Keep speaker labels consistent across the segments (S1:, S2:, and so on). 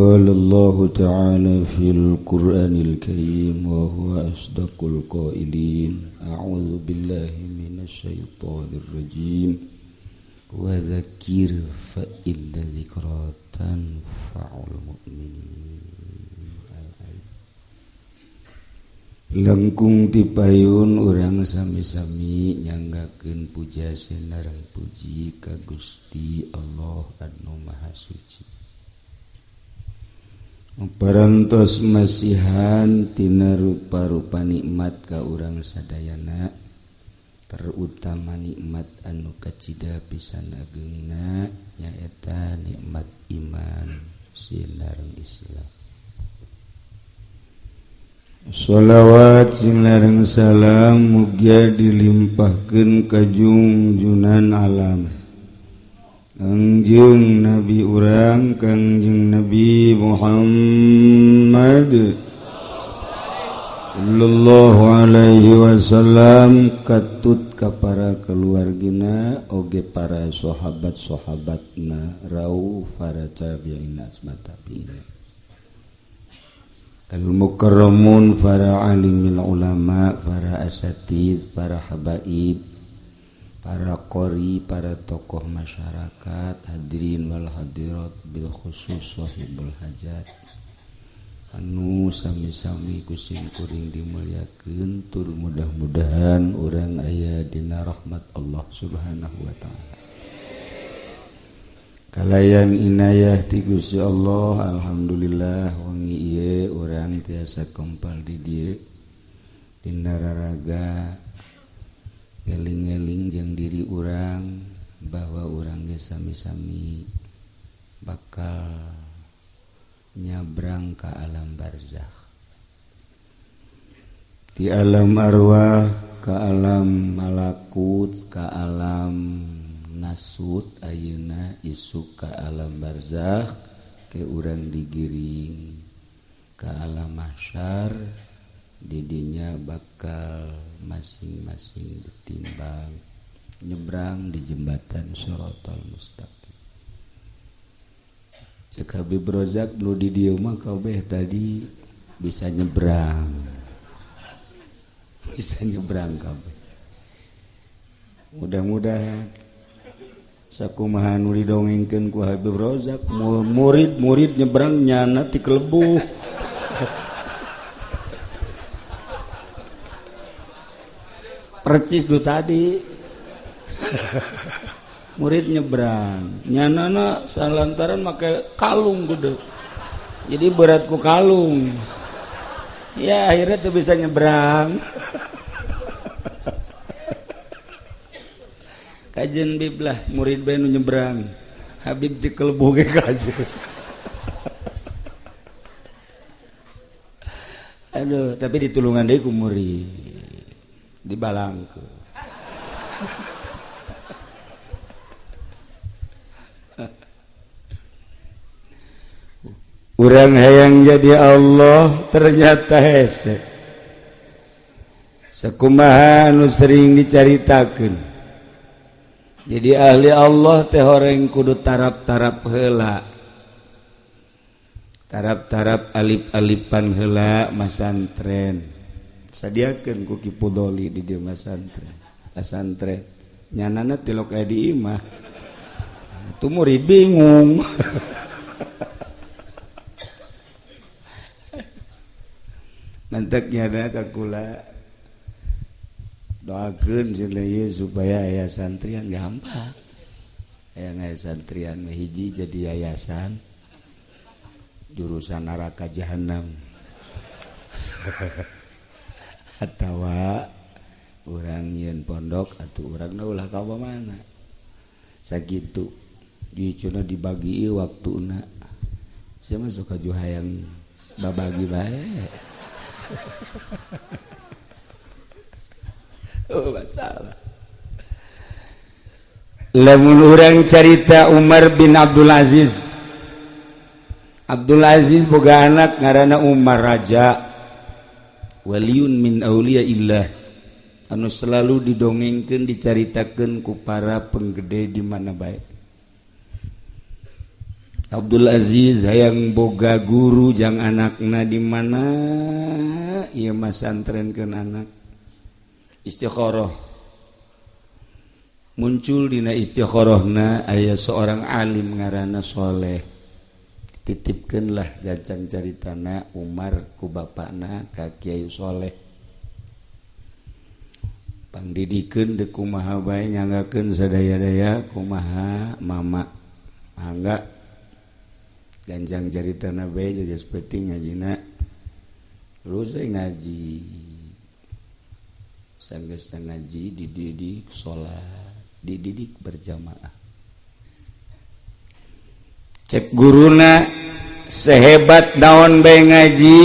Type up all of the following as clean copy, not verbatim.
S1: قال الله تعالى في القرآن الكريم وهو أصدق القائلين أعوذ بالله من الشيطان الرجيم وذكر فإن ذكرى تنفع المؤمنين. Langkung dipayun urang sami-sami nyanggakeun puja senarang puji ka Gusti Allah anu Maha Suci. Parantos masihan tina rupa-rupa nikmat ka urang sadayana, terutama nikmat anu kacida pisan ageungna nyaeta nikmat iman sinareng Islam. Sholawat sinareng salam mugia dilimpahkeun ka junjunan alam Kangjeng Nabi urang Kangjeng Nabi Muhammad sallallahu alaihi wasallam, katut ka para keluargina oge para sahabat-sahabatna rauh para tabi'in asmatabi'in al-mukarramun, para alimil ulama, para asatid, para habaib, para qori, para tokoh masyarakat, hadirin wal hadirat bil khusus sahibul hajat anu sami-sami kusim kuring dimulyakeun, tur mudah-mudahan urang aya dina rahmat Allah Subhanahu wa taala. Kalayan inayah ti Gusti Allah, alhamdulillah wangi ieu urang tiasa kempal di dieu dina raraga eling-eling jeung diri urang bahwa urang ge sami-sami bakal nyabrang ka alam barzakh, di alam arwah ka alam malakut ka alam nasut, ayeuna isuk ka alam barzakh ke urang digiring ka alam mahsyar, didinya bakal masing-masing ditimbang nyebrang di jembatan Shiratal Mustaqim. Cek Habib Rozak nu di dieu mah kabeh tadi bisa nyebrang, bisa nyebrang kabeh. Mudah-mudahan sakumaha nu didongengkeun ku Habib Rozak murid-murid nyebrang nyana ti Kelebu. Percis du tadi murid nyebrang nyanana salantaran make kalung gede, jadi berat ku kalung ya akhirnya tuh bisa nyebrang. Kajen biblah murid benu nyebrang Habib di Kelebu ge kajen. Aduh, tapi ditulungan deui ku murid dibalangkeun. Urang hayang jadi Allah ternyata hese. Sakumaha anu sering dicaritakeun. Jadi ahli Allah teh horeng kudu tarap-tarap heula. Tarap-tarap alip-alipan heula masantren. Sadiakeun ku Ki Pudoli di dieu masantren. Asantren nyanana tilok aya di imah. Tu murid bingung. Mantek nyana ka kula doakeun cenah supaya aya santrian gampang. Aya santrian hiji jadi yayasan jurusan neraka jahanam. Atawa urang nyieun pondok atuh urangna ulah ka mana. Sakitu dicuna dibagi waktuna. Sia mah suka ju hayang babagi bae. Oh masalah. Lamun urang carita Umar bin Abdul Aziz. Abdul Aziz boga anak ngaranna Umar Raja. Waliyun min auliyaillah. Anu selalu didongengkeun dicaritakeun ku para penggede di mana bae. Abdul Aziz hayang boga guru jang anakna di mana ieu mah santrenkeun anak istikharah muncul dina istikharahna aya seorang alim ngaranna Soleh titipkeunlah gacang caritana Umar ku bapana ka Kiai Soleh pangdidikeun deuk kumaha bae nyanggakeun sadaya-daya kumaha mama mangga ganjang caritana bae juga seperti ngajina terus ngaji sanggeus ngaji dididik salat dididik berjamaah cek guruna sehebat naon bae ngaji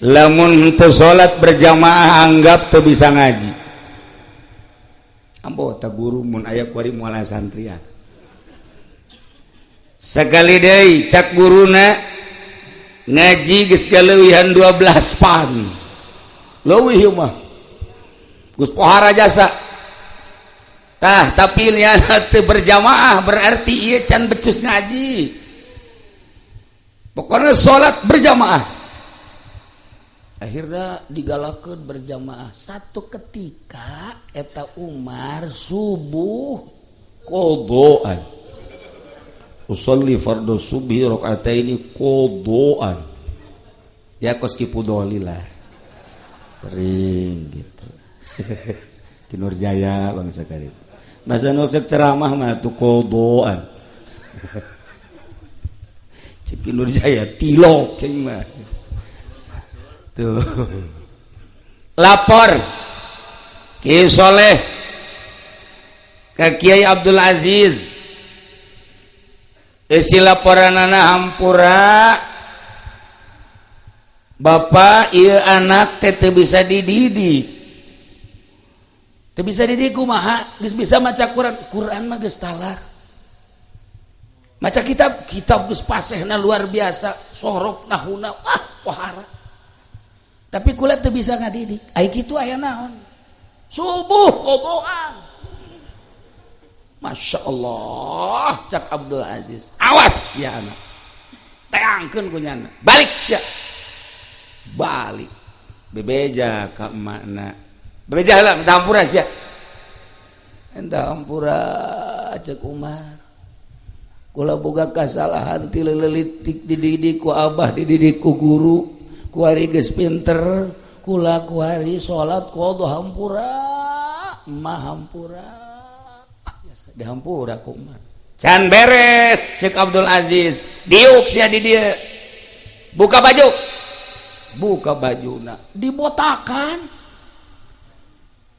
S1: lamun teu salat berjamaah anggap teu bisa ngaji ambo ta guru mun aya kuari moal santrian sakali deui cak guruna ngaji geus galeuwihan 12 pan leuwih ieu mah geus pohara jasa tah tapi liana teu berjamaah berarti ieu can becus ngaji pokona salat berjamaah akhirnya digalakeun berjamaah satu ketika eta Umar subuh qodaan usolli fardhu subhi rakaataini qodaan ya kos kipudoli lah sering gitu di Nurjaya bangsa karib masa nu ceramah mah tuh qodaan cek di Nurjaya tilok cing mah tuh lapor Kiai Soleh ka Kiai Abdul Aziz isi laporanana hampura Bapak ieu anak teh bisa dididik teu bisa dididik kumaha geus bisa maca Quran mah geus talak maca kitab geus pasehna luar biasa sorok nahuna pohara tapi kula teu bisa ngadidik ai kitu aya naon subuh qodaan Masya Allah cak Abdul Aziz awas ya anak teangkeun ku nyana balik sia balik bebeja ka emakna bebeja heula minta hampura sia enta hampura cek Umar kula boga kasalahan ti leuletik dididik ku abah dididik ku guru ku ari geus pinter kula ku ari salat qodho hampura emah hampura dihampura ku Umar can beres cek Abdul Aziz diuk sia di dia buka bajuna dibotakan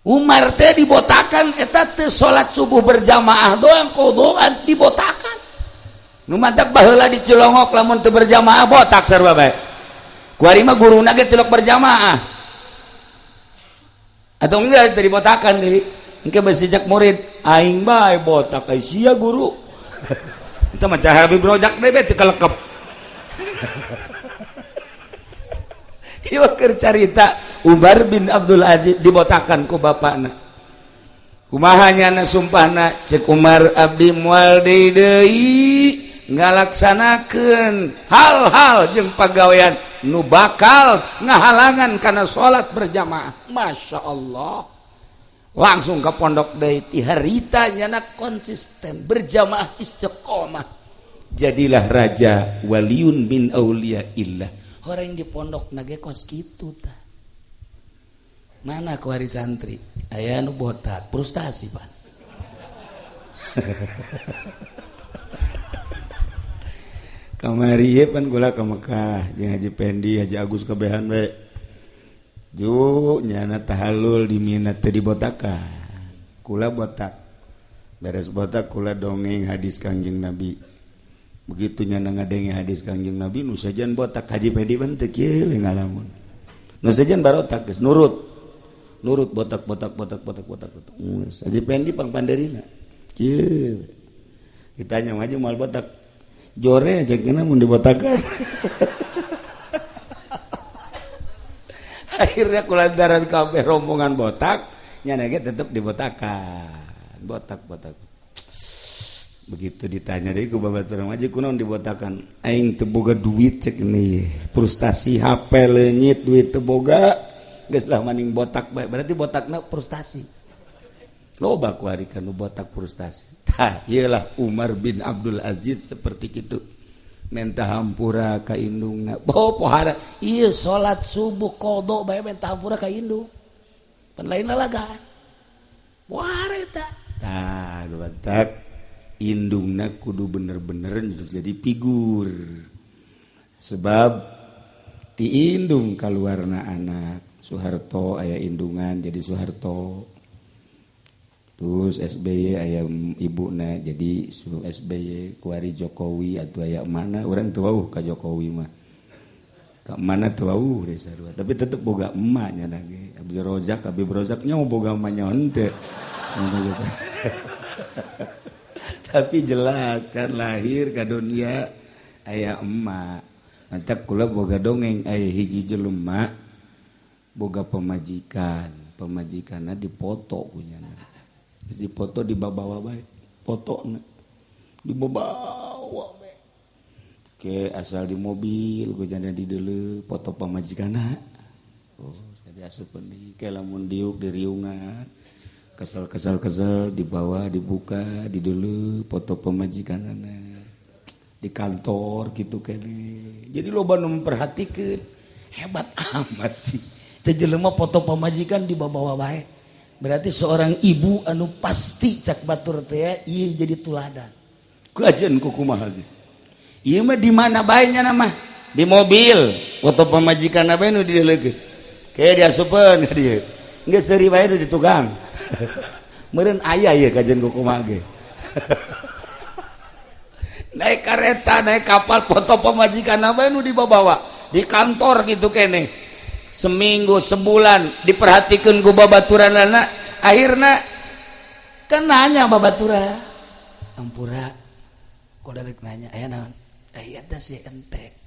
S1: Umar teh dibotakan eta teh salat subuh berjamaah doang qodhoan dibotakan nu madak baheula di Cilongok lamun teu berjamaah botak sarua bae kuari mah guruna ge tilok berjamaah atau enggak teh dibotakan deui engke besijak murid aing bae botak ai sia guru eta mah cah Habib Rojak deui teu kalekep ieu keur carita Umar bin Abdul Aziz dibotakan ku bapana kumaha nyana sumpahna cek Umar abdi moal deui ngalaksanakeun hal-hal jeung pagawean nu bakal ngahalangan kana salat berjamaah Masya Allah langsung ke pondok deui ti harita nyana konsisten berjamaah istiqomah jadilah raja waliun min auliyaillah orang di pondok nage kos kitu tah mana ku hari santri aya nu botak frustasi pan kamari pan gula ke Mekah jeung Haji Pendi Haji Agus kabehan we ju nyana tahalul di mina teu dibotakan kula botak beres botak kula dongeng hadis Kangjeng Nabi begitu nyana ngadenge hadis Kangjeng Nabi nu sajan botak Haji Pendi pan teu kieu ngalamun nu sajan barotak geus nurut botak Haji Pendi pang panderina kieu ditanya maju moal botak jore cekna mun dibotakan akhirnya kulantaran kabeh rombongan botak nyana ge tetep dibotakan botak begitu ditanya deui ku babaturan maji kunaon dibotakan aing teu boga duit cek ini frustasi HP leungit duit teu boga geus lah maning botak bae berarti botakna frustasi loba ku ari kanu botak frustasi tah ieu lah Umar bin Abdul Aziz seperti kitu menta hampura ka indungna pohara ieu salat subuh qada bae menta hampura ka indung pan lain lalagaan pohara eta tah botak indungna kudu bener-bener jadi figur sebab ti indung kaluarna anak Soeharto aya indungan jadi Soeharto terus SBY aya ibuna jadi SBY kuari Jokowi atau aya mana orang teu wauh ka Jokowi mah ka mana teu wauh deh sarua tapi tetep boga emaknya nage Habib Rozak nya boga emaknya henteu tapi jelas kan lahir ke dunia aya emak antak kula boga dongeng aya hiji jelema boga pemajikanna dipoto kunyana geus dipoto dibawa bae fotona dibawa bae ke asal di mobil gojana di deuleu foto pemajikanna oh jadi asupeun deui ke lamun diuk di riungan kesel dibawa dibuka di dulu foto pemajikanana di kantor gitu kene jadi loba nu memperhatikeun hebat amat sih teh jelema foto pemajikan dibawa bae berarti seorang ibu anu pasti cak batur teh ieu jadi tuladan kajian ku kumaha ge ieu mah di mana bae nya mah di mobil foto pemajikanna bae nu dideuleukeun ke diasupeun ka dieu geus seuri bae nu di tukang meureun aya ieu kajian ku kumaha ge naik kereta naik kapal foto pemajikan apa nu dibawa di kantor gitu kene seminggu sebulan diperhatikan ku babaturanna akhirna kan nanya babatura ampura kodarek nanya aya naon aya da si ente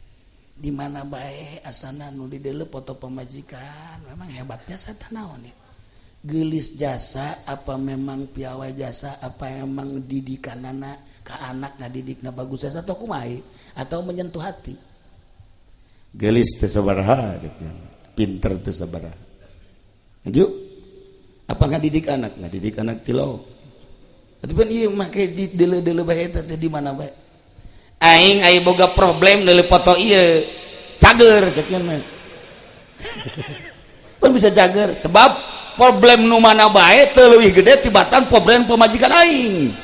S1: di mana bae asana nu di deuleu foto pemajikan memang hebatnya satanaon nih gelis jasa apa memang piawai jasa apa memang didikanana ka anak ngadidikna bagus jasa atau kumaha atau menyentuh hati gelis teu sabaraha pinter teu sabaraha aju apa ngadidik anak tilo tapi kan ieu make di deuleu-deuleu bae eta teh di mana bae aing aya boga problem deuleu foto ieu cager cek mah pun bisa cager sebab problem nu mana bae teu leuwih gede tibatan problem pemajikan aing.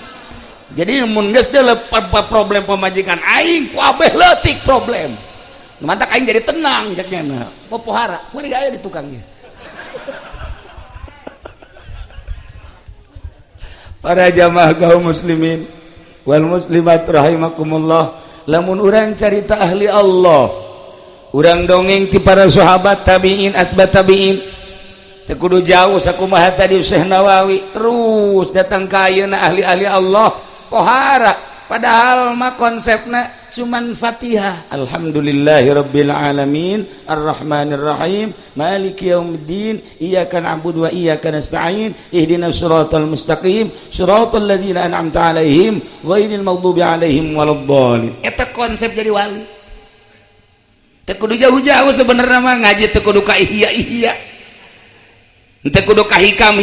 S1: Jadi mun geus deuleu problem pemajikan aing ku abeh leutik problem. Nu mantak aing jadi tenang jaknya popohara. Kuwi aya di tukang ieu. Para jamaah kaum muslimin wal muslimat rahimakumullah, lamun urang carita ahli Allah, urang dongeng ti para sahabat tabi'in asbat tabi'in teu kudu jauh sakumaha tadi Syekh Nawawi terus datang ka ayeuna ahli-ahli Allah pohara padahal mah konsepna cuman Fatihah alhamdulillahirabbil alamin arrahmanir rahim maliki yaumiddin iyyaka na'budu wa iyyaka nasta'in ihdinas siratal mustaqim siratal ladzina an'amta 'alaihim ghairil maghdubi 'alaihim waladdallin eta konsep jadi wali teu kudu jauh-jauh sebenarnya mah ngaji teu kudu ka ihya ente kudu ka hikam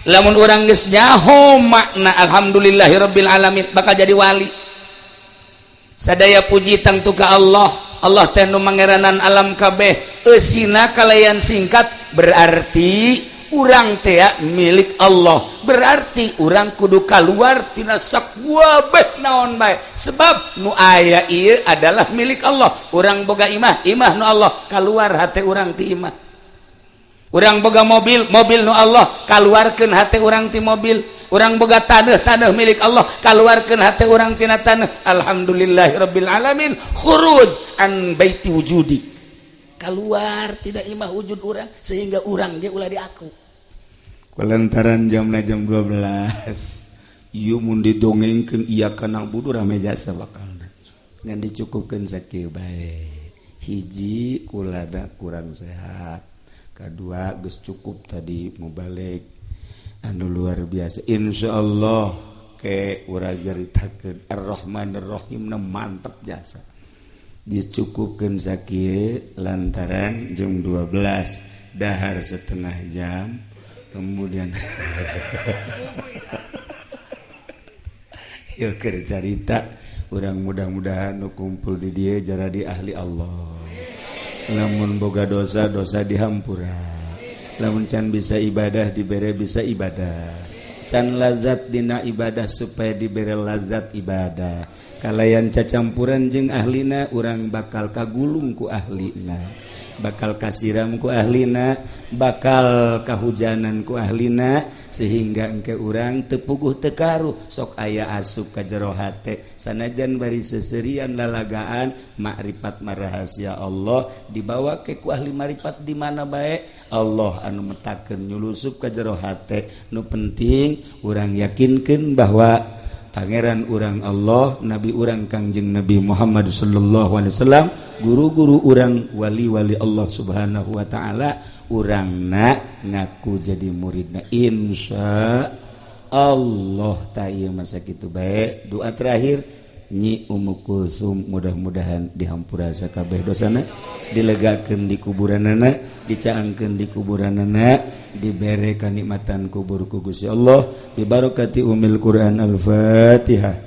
S1: lamun urang geus nyaho makna alhamdulillahirabbil alamin bakal jadi wali sadaya puji tangtu ka Allah teh nu mangeranan alam kabeh eusina kalayan singkat berarti urang teh milik Allah berarti urang kudu kaluar tina sakuabeh naon bae sebab nu aya ieu adalah milik Allah urang boga imah nu Allah kaluar hate urang ti imah urang boga mobil nu Allah kaluarkeun hate urang ti mobil urang boga taneuh milik Allah kaluarkeun hate urang tina taneuh alhamdulillahirabbil alamin khuruj an baiti wujudi keluar tidak imah wujud urang sehingga urang ge ulah diaku kulantaran jamna jam 12 ieu mun didongengkeun ieu kana budu rame jasa bakalna ngan dicukupkeun sakieu bae hiji kulada kurang sehat kedua geus cukup tadi mau balik anu luar biasa insyaallah Oke urang jaritakeun Ar-Rahmanir Rahim mantap jasa dicukupkeun sakieu lantaran jam 12 dahar setengah jam kemudian yuk keur carita urang mudah-mudahan nu kumpul di dieu jara di ahli Allah lamun boga dosa-dosa dihampura lamun can bisa ibadah dibere bisa ibadah can lazat dina ibadah supaya dibere lazat ibadah kalayan cacampuran jeung ahlina urang bakal kagulung ku ahlina bakal kasiram ku ahlina bakal kahujanan ku ahlina sehingga engke urang teu puguh teu karuh sok aya asup ka jero hate sanajan bari seserian lalagaan makrifat marahasia Allah dibawa ke ku ahli makrifat di mana bae Allah anu metakeun nyulusup ka jero hate nu penting urang yakinkeun bahwa pangeran urang Allah nabi urang Kangjeng Nabi Muhammad sallallahu alaihi wasallam guru-guru urang wali-wali Allah subhanahu wa ta'ala urangna ngaku jadi muridna insya Allah ta'ieu masa kitu bae doa terakhir Nyi Ummu Kulsum mudah-mudahan dihampura sakabeh dosana dilegakeun di kuburanana dicaangkeun di kuburanana dibere kanikmatan kubur ku Gusti Allah bi barakati Ummil Quran Al-Fatihah.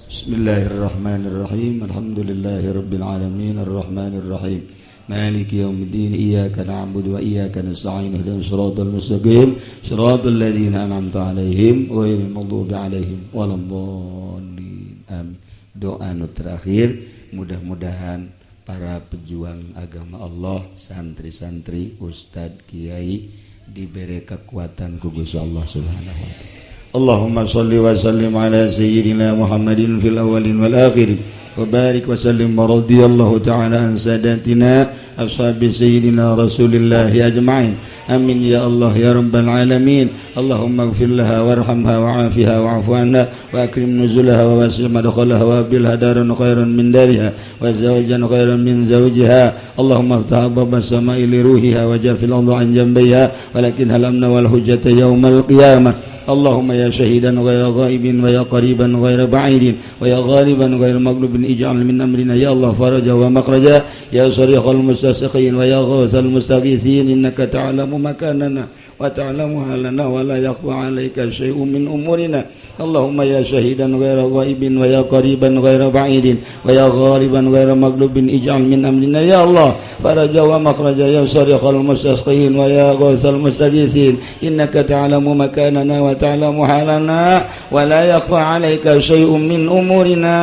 S1: Bismillahirrahmanirrahim. Alhamdulillahirabbil alamin arrahmanir rahim. Maliki yaumiddin iyyaka na'budu wa iyyaka nasta'in ihdinas siratal mustaqim siratal ladzina an'amta 'alaihim ghairil maghdubi 'alaihim waladdallin. Amin. Doa nu terakhir mudah-mudahan para pejuang agama Allah santri-santri ustad kiai diberi kekuatan ku Gusti Allah Subhanahu wa taala. Allahumma shalli wa sallim ala sayyidina Muhammadin fil awwalin wal akhirin wa barik wa sallim wa radiyallahu ta'ala an sadatina ashabi sayyidina Rasulillah ajma'in. Amin ya Allah ya rabbal alamin. Allahumma ighfir laha warhamha wa'afiha wa'fu anha wa akrim nuzulaha wa wasi' madkhalaha wa abilha daran khairan min dariha wa zawjan khairan min zawjiha. Allahumma iftah abwaabas samaa'i li ruhiha wa jafil ardi an jambiha walakin hal amna wal hujjata yaumal qiyamah. اللهم يا شهيدا غير غائب ويا قريبا غير بعيد ويا غالبا غير مغلوب اجعل من أمرنا يا الله فرجا ومخرجا يا صريخ المستسقين ويا غوث المستغيثين إنك تعلم مكاننا وتعلم حالنا ولا يخفى عليك شيء من أمورنا. اللهم يا شهيدا غير غائب ويا قريبا غير بعيد ويا غالبا غير مغلوب اجعل من أمرنا يا الله فرجا ومخرجا يا صريخ المستسقين ويا غوث المستغيثين إنك تعلم مكاننا وتعلم حالنا ولا يخفى عليك شيء من أمورنا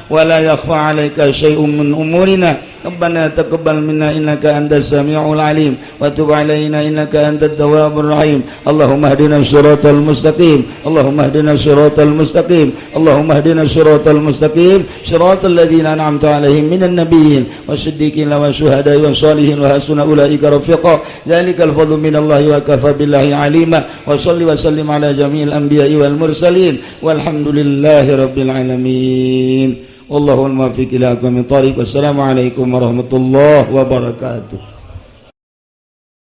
S1: ولا يخفى عليك شيء من أمورنا. ربنا تقبل منا إنك أنت السميع العليم وتب علينا إنك أنت التواب الرحيم. اللهم اهدنا الصراط المستقيم اللهم اهدنا الصراط المستقيم اللهم اهدنا الصراط المستقيم صراط الذين أنعمت عليهم من النبيين والصديقين والشهداء والصالحين وحسن أولئك رفيقا ذلك الفضل من الله وكفى بالله عليما. وصل وسلم على جميع الأنبياء والمرسلين والحمد لله رب العالمين. Wallahul muwaffiq ila aqwamit thoriq. Wassalamualaikum warahmatullahi wabarakatuh.